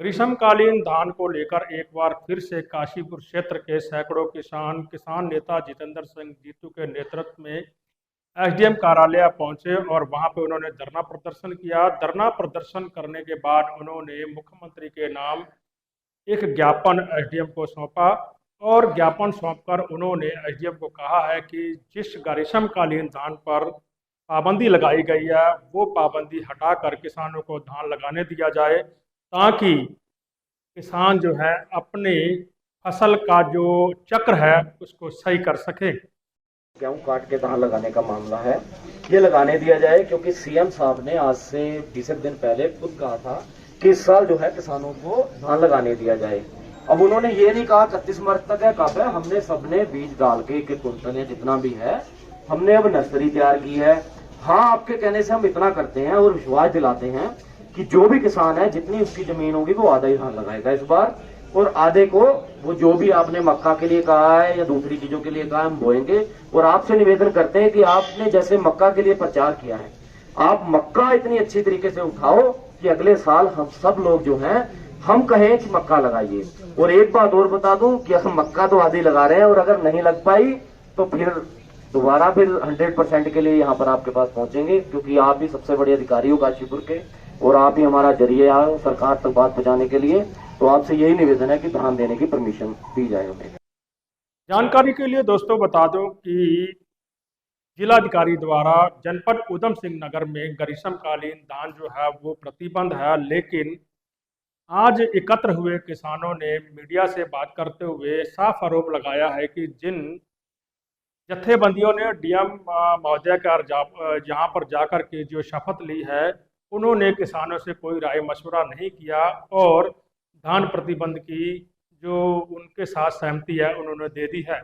ग्रीष्मकालीन धान को लेकर एक बार फिर से काशीपुर क्षेत्र के सैकड़ों किसान नेता जितेंद्र सिंह जीतू के नेतृत्व में एसडीएम कार्यालय पहुंचे और वहां पे उन्होंने धरना प्रदर्शन किया। धरना प्रदर्शन करने के बाद उन्होंने मुख्यमंत्री के नाम एक ज्ञापन एसडीएम को सौंपा और ज्ञापन सौंपकर उन्होंने एसडीएम को कहा है कि जिस ग्रीष्मकालीन धान पर पाबंदी लगाई गई है वो पाबंदी हटाकर किसानों को धान लगाने दिया जाए, ताकि किसान जो है अपने फसल का जो चक्र है उसको सही कर सके। गेहूं काट के धान लगाने का मामला है, ये लगाने दिया जाए, क्योंकि सीएम साहब ने आज से 20 दिन पहले खुद कहा था कि इस साल जो है किसानों को धान लगाने दिया जाए। अब उन्होंने ये नहीं कहा 31 मार्च तक है, कब है। हमने सबने बीज डाल के 1 कुंटल या जितना भी है हमने अब नर्सरी तैयार की है। हाँ, आपके कहने से हम इतना करते हैं और विश्वास दिलाते हैं कि जो भी किसान है जितनी उसकी जमीन होगी वो आधा ही धान लगाएगा इस बार, और आधे को वो जो भी आपने मक्का के लिए कहा है या दूसरी चीजों के लिए कहा है हम बोएंगे। और आपसे निवेदन करते हैं कि आपने जैसे मक्का के लिए प्रचार किया है, आप मक्का इतनी अच्छी तरीके से उठाओ कि अगले साल हम सब लोग जो हैं हम कहें कि मक्का लगाइए। और एक बात और बता दूं कि हम मक्का तो आधी लगा रहे हैं और अगर नहीं लग पाई तो फिर दोबारा फिर 100% के लिए यहाँ पर आपके पास पहुंचेंगे, क्योंकि आप ही सबसे बड़े अधिकारी हो काशीपुर के और आप ही हमारा जरिया हो सरकार तक बात पहुंचाने के लिए। तो आपसे यही निवेदन है कि धान देने की परमिशन दी जाए हमें। जानकारी के लिए दोस्तों बता दूं कि जिलाधिकारी द्वारा जनपद उधम सिंह नगर में ग्रीष्मकालीन धान जो है वो प्रतिबंध है, लेकिन आज एकत्र हुए किसानों ने मीडिया से बात करते हुए साफ आरोप लगाया है कि जिन जत्थेबंदियों ने डीएम महोदय का यहाँ पर जाकर के जो शपथ ली है उन्होंने किसानों से कोई राय मशवरा नहीं किया और धान प्रतिबंध की जो उनके साथ सहमति है उन्होंने दे दी है।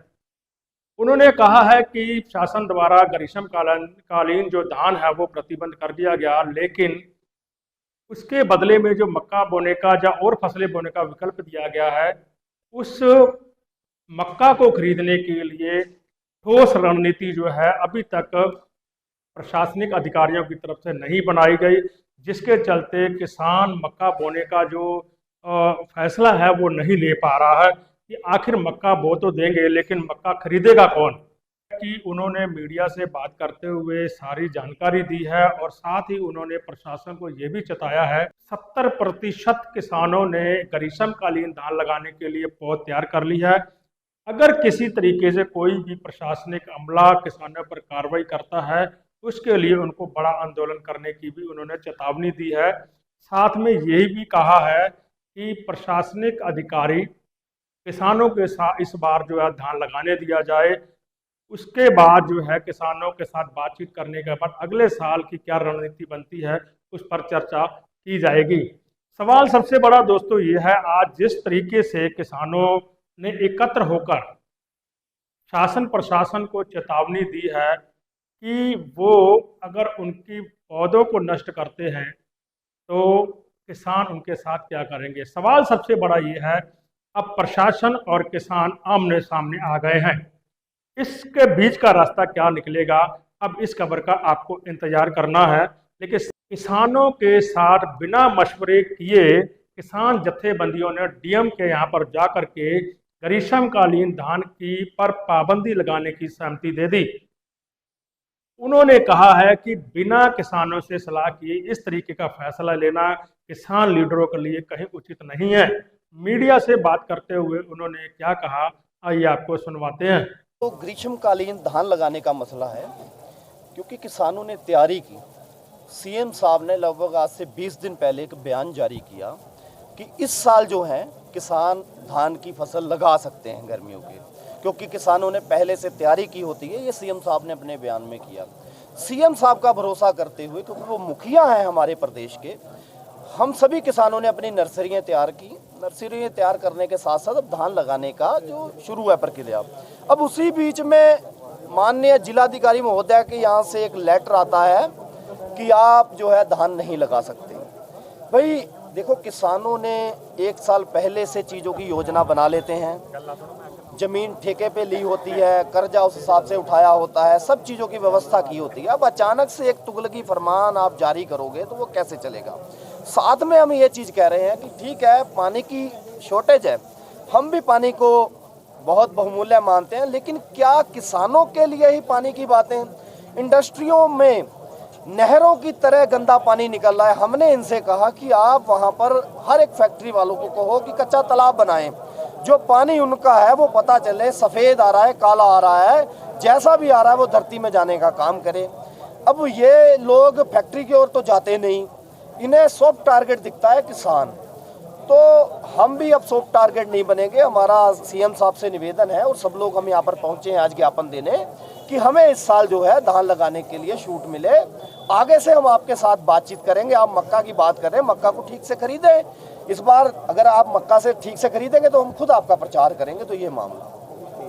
उन्होंने कहा है कि शासन द्वारा ग्रीष्मकालीन जो धान है वो प्रतिबंध कर दिया गया, लेकिन उसके बदले में जो मक्का बोने का या और फसलें बोने का विकल्प दिया गया है, उस मक्का को खरीदने के लिए ठोस रणनीति जो है अभी तक प्रशासनिक अधिकारियों की तरफ से नहीं बनाई गई, जिसके चलते किसान मक्का बोने का जो फैसला है वो नहीं ले पा रहा है कि आखिर मक्का बो तो देंगे लेकिन मक्का खरीदेगा कौन। कि उन्होंने मीडिया से बात करते हुए सारी जानकारी दी है और साथ ही उन्होंने प्रशासन को ये भी चेताया है 70% किसानों ने ग्रीष्मकालीन धान लगाने के लिए पौध तैयार कर ली है। अगर किसी तरीके से कोई भी प्रशासनिक अमला किसानों पर कार्रवाई करता है उसके लिए उनको बड़ा आंदोलन करने की भी उन्होंने चेतावनी दी है। साथ में यही भी कहा है कि प्रशासनिक अधिकारी किसानों के साथ इस बार जो है धान लगाने दिया जाए, उसके बाद जो है किसानों के साथ बातचीत करने के बाद अगले साल की क्या रणनीति बनती है उस पर चर्चा की जाएगी। सवाल सबसे बड़ा दोस्तों ये है, आज जिस तरीके से किसानों ने एकत्र होकर शासन प्रशासन को चेतावनी दी है कि वो अगर उनकी पौधों को नष्ट करते हैं तो किसान उनके साथ क्या करेंगे। सवाल सबसे बड़ा ये है, अब प्रशासन और किसान आमने सामने आ गए हैं, इसके बीच का रास्ता क्या निकलेगा अब इस खबर का आपको इंतजार करना है। लेकिन किसानों के साथ बिना मशवरे किए किसान जत्थेबंदियों ने डीएम के यहाँ पर जाकर के ग्रीष्मकालीन धान की पर पाबंदी लगाने की सहमति दे दी। उन्होंने कहा है कि बिना किसानों से सलाह किए इस तरीके का फैसला लेना किसान लीडरों के लिए कहीं उचित नहीं है। मीडिया से बात करते हुए उन्होंने क्या कहा, आइए आपको सुनवाते हैं। तो ग्रीष्मकालीन धान लगाने का मसला है, क्योंकि किसानों ने तैयारी की। सीएम साहब ने लगभग आज से 20 दिन पहले एक बयान जारी किया कि इस साल जो है किसान धान की फसल लगा सकते हैं गर्मियों के, क्योंकि किसानों ने पहले से तैयारी की होती है। ये सीएम साहब ने अपने बयान में किया। सीएम साहब का भरोसा करते हुए, क्योंकि वो मुखिया हैं हमारे प्रदेश के, हम सभी किसानों ने अपनी नर्सरियाँ तैयार की। नर्सरियाँ तैयार करने के साथ साथ अब धान लगाने का जो शुरू है प्रक्रिया। अब उसी बीच में माननीय जिलाधिकारी महोदय के यहाँ से एक लेटर आता है कि आप जो है धान नहीं लगा सकते। भाई देखो, किसानों ने 1 साल पहले से चीज़ों की योजना बना लेते हैं, ज़मीन ठेके पे ली होती है, कर्जा उस हिसाब से उठाया होता है, सब चीज़ों की व्यवस्था की होती है। अब अचानक से एक तुगलकी फरमान आप जारी करोगे तो वो कैसे चलेगा। साथ में हम ये चीज़ कह रहे हैं कि ठीक है, पानी की शॉर्टेज है, हम भी पानी को बहुत बहुमूल्य मानते हैं, लेकिन क्या किसानों के लिए ही पानी की बातें? इंडस्ट्रियों में नहरों की तरह गंदा पानी निकल रहा है। हमने इनसे कहा कि आप वहाँ पर हर एक फैक्ट्री वालों को कहो कि कच्चा तालाब बनाएं, जो पानी उनका है वो पता चले, सफ़ेद आ रहा है, काला आ रहा है, जैसा भी आ रहा है वो धरती में जाने का काम करे। अब ये लोग फैक्ट्री की ओर तो जाते नहीं, इन्हें सॉफ्ट टारगेट दिखता है किसान। तो हम भी अब सॉफ्ट टारगेट नहीं बनेंगे। हमारा सीएम साहब से निवेदन है और सब लोग हम यहाँ पर पहुँचे हैं आज ज्ञापन देने कि हमें इस साल जो है धान लगाने के लिए छूट मिले। आगे से हम आपके साथ बातचीत करेंगे। आप मक्का की बात कर रहे हैं, मक्का को ठीक से खरीदें। इस बार अगर आप मक्का से ठीक से खरीदेंगे तो हम खुद आपका प्रचार करेंगे। तो ये मामला